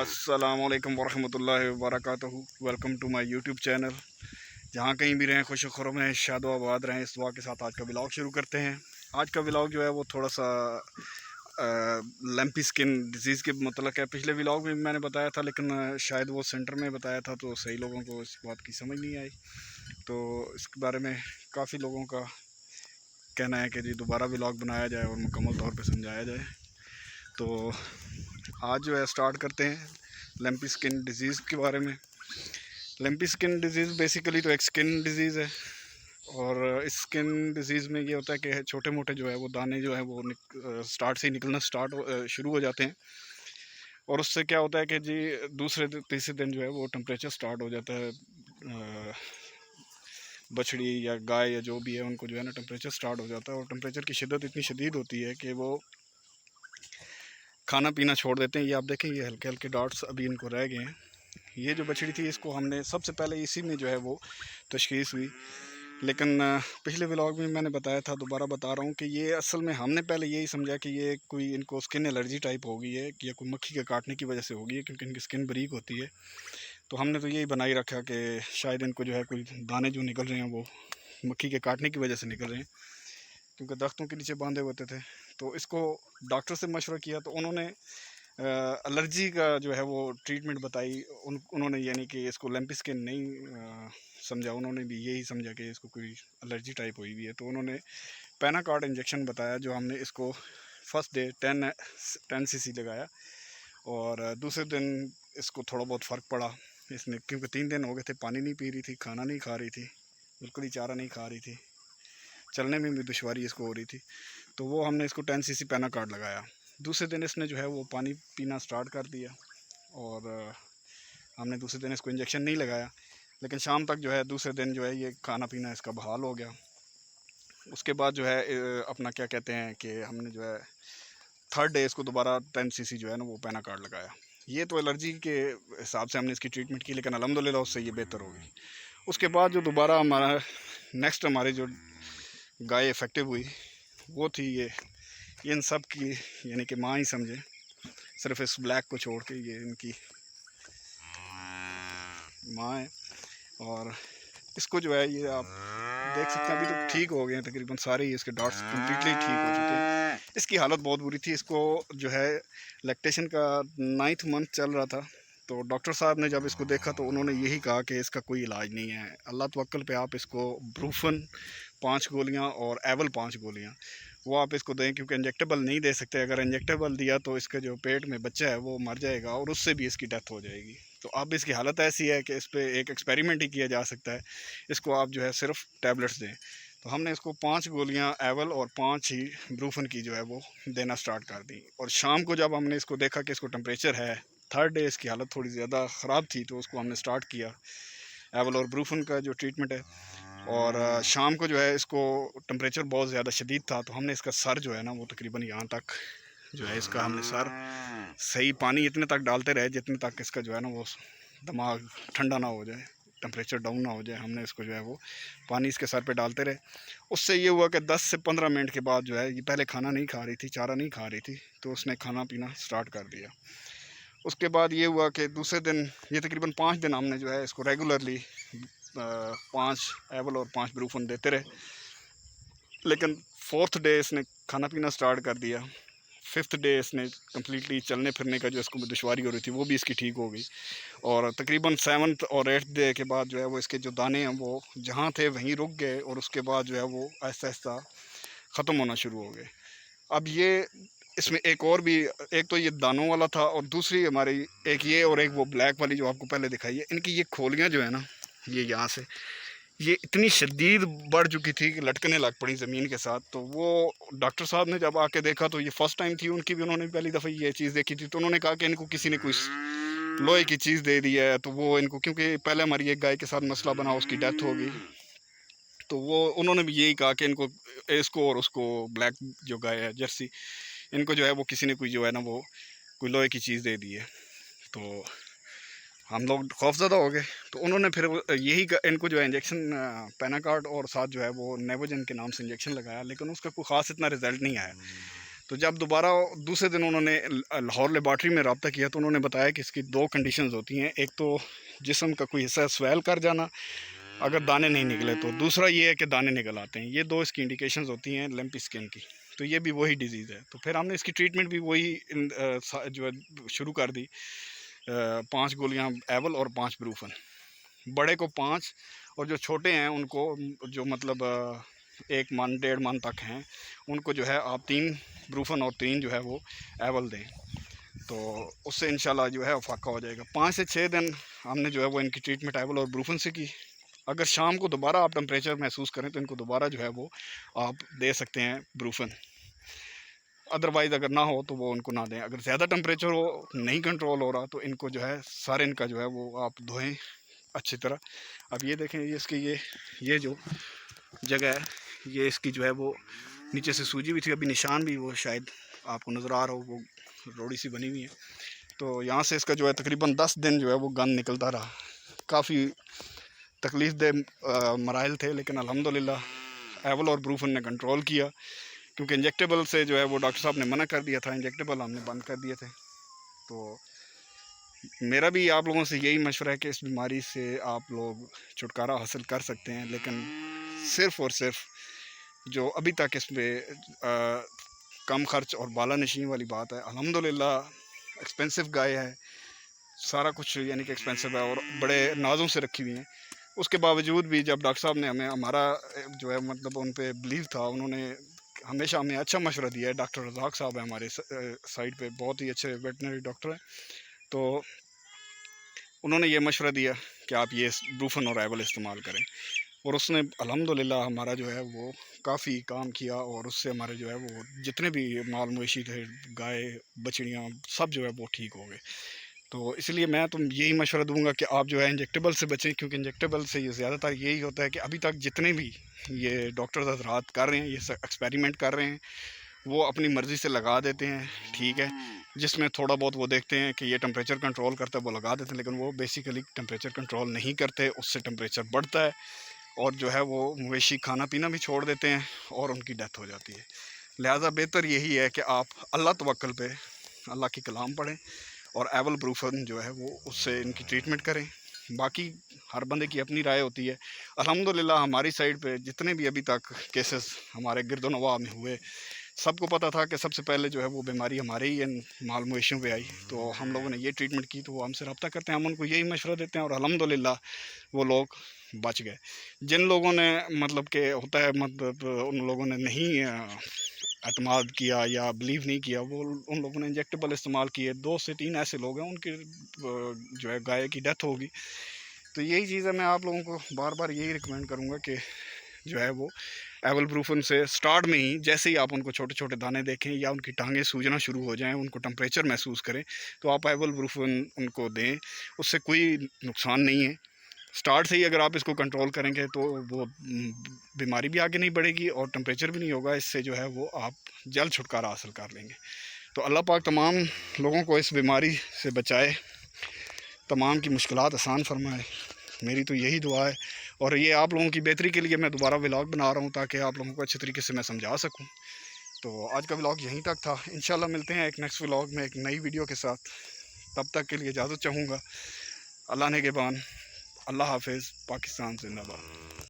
अस्सलामुअलैकुम वरहमतुल्लाहि वबरकातुहू। Welcome to my YouTube channel. जहाँ कहीं भी रहें, खुश खुरम रहें, शादो आबाद रहें, इस दुआ के साथ आज का व्लॉग शुरू करते हैं। आज का व्लॉग जो है वो थोड़ा सा लैम्पी स्किन डिजीज़ के मतलब है। पिछले व्लॉग में मैंने बताया था, लेकिन शायद वो सेंटर में बताया था तो सही लोगों को इस बात की समझ नहीं आई। तो इसके बारे में काफ़ी लोगों का कहना है कि जी दोबारा व्लॉग बनाया जाए और मुकम्मल तौर पर समझाया जाए। तो आज जो है स्टार्ट करते हैं लैम्पी स्किन डिजीज़ के बारे में। लैम्पी स्किन डिजीज़ बेसिकली तो एक स्किन डिजीज़ है, और इस स्किन डिजीज़ में ये होता है कि छोटे मोटे जो है वो दाने जो है वो स्टार्ट से ही निकलना शुरू हो जाते हैं। और उससे क्या होता है कि जी दूसरे तीसरे दिन जो है वो टेम्परेचर स्टार्ट हो जाता है। बछड़ी या गाय या जो भी है उनको जो है ना टेम्परेचर स्टार्ट हो जाता है, और टेम्परेचर की शिद्दत इतनी शदीद होती है कि वो खाना पीना छोड़ देते हैं। ये आप देखें, ये हल्के हल्के डॉट्स अभी इनको रह गए हैं। ये जो बछड़ी थी इसको हमने सबसे पहले इसी में जो है वो तशख़ीस हुई, लेकिन पिछले व्लॉग में मैंने बताया था, दोबारा बता रहा हूँ कि ये असल में हमने पहले यही समझा कि ये कोई इनको स्किन एलर्जी टाइप हो गई है, कि या कोई मक्खी के काटने की वजह से हो गई है, क्योंकि इनकी स्किन बारीक होती है। तो हमने तो यही बनाई रखा कि शायद इनको जो है कोई दाने जो निकल रहे हैं वो मक्खी के काटने की वजह से निकल रहे हैं, क्योंकि दरख्तों के नीचे बांधे होते थे। तो इसको डॉक्टर से मशवरा किया तो उन्होंने एलर्जी का जो है वो ट्रीटमेंट बताई। उन्होंने यानी कि इसको लैम्पी स्किन नहीं समझा, उन्होंने भी यही समझा कि इसको कोई एलर्जी टाइप हुई हुई है। तो उन्होंने पैनाकॉर्ड इंजेक्शन बताया, जो हमने इसको फर्स्ट डे 10 सीसी लगाया, और दूसरे दिन इसको थोड़ा बहुत फ़र्क पड़ा इसमें, क्योंकि 3 दिन हो गए थे पानी नहीं पी रही थी, खाना नहीं खा रही थी, बिल्कुल ही चारा नहीं खा रही थी, चलने में भी दुश्वारी इसको हो रही थी। तो वो हमने इसको 10 सीसी पैनाकॉर्ड लगाया। दूसरे दिन इसने जो है वो पानी पीना स्टार्ट कर दिया, और हमने दूसरे दिन इसको इंजेक्शन नहीं लगाया, लेकिन शाम तक जो है दूसरे दिन जो है ये खाना पीना इसका बहाल हो गया। उसके बाद जो है अपना क्या कहते हैं कि हमने जो है थर्ड डे इसको दोबारा 10 सीसी जो है ना वो पैनाकॉर्ड लगाया। ये तो एलर्जी के हिसाब से हमने इसकी ट्रीटमेंट की, लेकिन अल्हम्दुलिल्लाह उससे ये बेहतर हो गई। उसके बाद जो दोबारा हमारी जो गाय इफ़ेक्टिव हुई वो थी ये इन सब की, यानी कि माँ ही समझे, सिर्फ इस ब्लैक को छोड़ के ये इनकी माँ है। और इसको जो है ये आप देख सकते हैं अभी तो ठीक हो गए हैं, तकरीबन सारे ही इसके डॉट्स कम्प्लीटली ठीक हो चुके हैं। इसकी हालत बहुत बुरी थी। इसको जो है लैक्टेशन का 9th मंथ चल रहा था। तो डॉक्टर साहब ने जब इसको देखा तो उन्होंने यही कहा कि इसका कोई इलाज नहीं है, अल्लाह तवक्कल पे आप इसको ब्रूफन 5 गोलियाँ और एवल 5 गोलियाँ वो आप इसको दें, क्योंकि इंजेक्टेबल नहीं दे सकते। अगर इंजेक्टेबल दिया तो इसका जो पेट में बच्चा है वो मर जाएगा, और उससे भी इसकी डेथ हो जाएगी। तो अब इसकी हालत ऐसी है कि इस पर एक एक्सपेरिमेंट ही किया जा सकता है। इसको आप जो है सिर्फ टैबलेट्स दें। तो हमने इसको 5 गोलियां एवल और 5 ही ब्रूफन की जो है वो देना स्टार्ट कर दी। और शाम को जब हमने इसको देखा कि इसको टेम्परेचर है, थर्ड डे इसकी हालत थोड़ी ज़्यादा ख़राब थी, तो उसको हमने स्टार्ट किया एवल और ब्रूफन का जो ट्रीटमेंट है। और शाम को जो है इसको टेम्परेचर बहुत ज़्यादा शदीद था, तो हमने इसका सर जो है ना वो तकरीबन यहाँ तक जो है इसका हमने सर सही पानी इतने तक डालते रहे जितने तक इसका जो है ना वो दिमाग ठंडा ना हो जाए, टेम्परेचर डाउन ना हो जाए। हमने इसको जो है वो पानी इसके सर पे डालते रहे। उससे ये हुआ कि 10 से 15 मिनट के बाद जो है ये पहले खाना नहीं खा रही थी, चारा नहीं खा रही थी, तो उसने खाना पीना स्टार्ट कर दिया। उसके बाद ये हुआ कि दूसरे दिन ये तकरीबन 5 दिन हमने जो है इसको रेगुलरली 5 एवल और 5 ब्रूफन देते रहे। लेकिन 4th डे इसने खाना पीना स्टार्ट कर दिया। 5th डे इसने कम्प्लीटली चलने फिरने का जो इसको दुश्वारी हो रही थी वो भी इसकी ठीक हो गई। और तकरीबन 7th और 8th डे के बाद जो है वो इसके जो दाने हैं वो जहाँ थे वहीं रुक गए, और उसके बाद जो है वो आहिस्ता आहिस्ता ख़त्म होना शुरू हो गए। अब ये इसमें एक और भी, एक तो ये दानों वाला था, और दूसरी हमारी एक ये और एक वो ब्लैक वाली जो आपको पहले दिखाई है, इनकी ये खोलियाँ जो है ना ये यहाँ से ये इतनी शदीद बढ़ चुकी थी कि लटकने लग पड़ी ज़मीन के साथ। तो वो डॉक्टर साहब ने जब आके देखा तो ये फ़र्स्ट टाइम थी उनकी भी, उन्होंने पहली दफ़ा ये चीज़ देखी थी। तो उन्होंने कहा कि इनको किसी ने कोई लोहे की चीज़ दे दी है। तो वो इनको, क्योंकि पहले हमारी एक गाय के साथ मसला बना, उसकी डेथ हो गई, तो वो उन्होंने भी यही कहा कि इनको, इसको और उसको ब्लैक जो गाय है जर्सी, इनको जो है वो किसी ने कोई जो है ना वो कोई लोहे की चीज़ दे दी है। तो हम लोग खौफज़दा हो गए। तो उन्होंने फिर यही इनको जो है इंजेक्शन पैनाकॉर्ड और साथ जो है वो नेवोजन के नाम से इंजेक्शन लगाया, लेकिन उसका कोई ख़ास इतना रिज़ल्ट नहीं आया। तो जब दोबारा दूसरे दिन उन्होंने लाहौर लेबॉर्ट्री में रब्ता किया तो उन्होंने बताया कि इसकी 2 कंडीशंस होती हैं। एक तो जिस्म का कोई हिस्सा स्वेल कर जाना अगर दाने नहीं निकले, तो दूसरा ये है कि दाने निकल आते हैं। ये 2 इसकी इंडिकेशंस होती हैं लम्पी स्किन की। तो ये भी वही डिजीज़ है। तो फिर हमने इसकी ट्रीटमेंट भी वही जो है शुरू कर दी। 5 गोलियाँ एवल और 5 ब्रूफन, बड़े को 5 और जो छोटे हैं उनको जो मतलब 1 मन 1.5 मन तक हैं उनको जो है आप 3 ब्रूफन और 3 जो है वो एवल दें, तो उससे इंशाल्लाह जो है फाका हो जाएगा। 5 से 6 दिन हमने जो है वो इनकी ट्रीटमेंट एवल और ब्रूफन से की। अगर शाम को दोबारा आप टेम्परेचर महसूस करें तो इनको दोबारा जो है वो आप दे सकते हैं ब्रूफन। अदरवाइज़ अगर ना हो तो वो उनको ना दें। अगर ज़्यादा टेम्परेचर हो, नहीं कंट्रोल हो रहा, तो इनको जो है सारे इनका जो है वो आप धोएं अच्छी तरह। अब ये देखें, ये इसकी ये जो जगह है, ये इसकी जो है वो नीचे से सूजी भी थी, अभी निशान भी वो शायद आपको नज़र आ रहा हो, वो रोड़ी सी बनी हुई है। तो यहाँ से इसका जो है तकरीबन 10 दिन जो है वो गंद निकलता रहा। काफ़ी तकलीफ़ दे मराइल थे, लेकिन अल्हम्दुलिल्लाह एवल और ब्रूफन ने कंट्रोल किया, क्योंकि इंजेक्टेबल से जो है वो डॉक्टर साहब ने मना कर दिया था। इंजेक्टेबल हमने बंद कर दिए थे। तो मेरा भी आप लोगों से यही मशवरा है कि इस बीमारी से आप लोग छुटकारा हासिल कर सकते हैं, लेकिन सिर्फ़ और सिर्फ जो अभी तक इसमें कम खर्च और बाला नशीन वाली बात है। अल्हम्दुलिल्लाह एक्सपेंसिव गाय है, सारा कुछ यानी कि एक्सपेंसिव है और बड़े नाज़ों से रखी हुई हैं। उसके बावजूद भी जब डॉक्टर साहब ने हमें हमारा जो है मतलब उन पे बिलीव था, उन्होंने हमेशा हमें अच्छा मशवरा दिया है। डॉक्टर रज़ाक साहब है हमारे साइड पे, बहुत ही अच्छे वेटनरी डॉक्टर हैं। तो उन्होंने ये मशवरा दिया कि आप ये ब्रूफन और एवल इस्तेमाल करें, और उसने अल्हम्दुलिल्लाह हमारा जो है वो काफ़ी काम किया, और उससे हमारे जो है वो जितने भी माल मवेशी थे, गाय बछड़ियाँ, सब जो है वो ठीक हो गए। तो इसलिए मैं तो यही मशवरा दूंगा कि आप जो है इंजेक्टेबल से बचें, क्योंकि इंजेक्टेबल से ये ज़्यादातर यही होता है कि अभी तक जितने भी ये डॉक्टर्स हज़रात कर रहे हैं, ये एक्सपेरिमेंट कर रहे हैं, वो अपनी मर्ज़ी से लगा देते हैं, ठीक है। जिसमें थोड़ा बहुत वो देखते हैं कि ये टेम्परेचर कंट्रोल करता है, वो लगा देते हैं, लेकिन वो बेसिकली टेम्परेचर कंट्रोल नहीं करते, उससे टेम्परेचर बढ़ता है और जो है वो मवेशी खाना पीना भी छोड़ देते हैं और उनकी डेथ हो जाती है। लिहाजा बेहतर यही है कि आप अल्लाह तवक्कल पे अल्लाह की कलाम पढ़ें और एवल ब्रूफन जो है वो उससे इनकी ट्रीटमेंट करें। बाकी हर बंदे की अपनी राय होती है। अल्हम्दुलिल्लाह हमारी साइड पे जितने भी अभी तक केसेस हमारे गिरदोनवा में हुए, सबको पता था कि सबसे पहले जो है वो बीमारी हमारे ही इन माल मवेशियों पे आई। तो हम लोगों ने ये ट्रीटमेंट की, तो वो हमसे रब्ता करते हैं, हम उनको यही मशवरा देते हैं और अल्हम्दुलिल्लाह वो लोग बच गए। जिन लोगों ने मतलब के होता है मतलब उन लोगों ने नहीं एतमाद किया या बिलीव नहीं किया, वो उन लोगों ने इंजेक्टेबल इस्तेमाल किए। 2 से 3 ऐसे लोग हैं उनके जो है गाय की डेथ होगी। तो यही चीज़ है, मैं आप लोगों को बार बार यही रिकमेंड करूँगा कि जो है वो एवल ब्रूफन से स्टार्ट में ही जैसे ही आप उनको छोटे छोटे दाने देखें या उनकी टांगें सूजना शुरू हो जाएं, उनको टेम्परेचर महसूस करें, तो आप एवल ब्रूफन उनको दें। उससे कोई नुकसान नहीं है। स्टार्ट से ही अगर आप इसको कंट्रोल करेंगे तो वो बीमारी भी आगे नहीं बढ़ेगी और टेम्परेचर भी नहीं होगा। इससे जो है वो आप जल्द छुटकारा हासिल कर लेंगे। तो अल्लाह पाक तमाम लोगों को इस बीमारी से बचाए, तमाम की मुश्किलात आसान फरमाए, मेरी तो यही दुआ है। और ये आप लोगों की बेहतरी के लिए मैं दोबारा व्लॉग बना रहा हूँ, ताकि आप लोगों को अच्छे तरीके से मैं समझा सकूँ। तो आज का व्लॉग यहीं तक था। इंशाल्लाह मिलते हैं एक नेक्स्ट व्लॉग में एक नई वीडियो के साथ। तब तक के लिए इजाज़त चाहूँगा। अल्लाह ने के बान। अल्लाह हाफिज़। पाकिस्तान जिंदाबाद।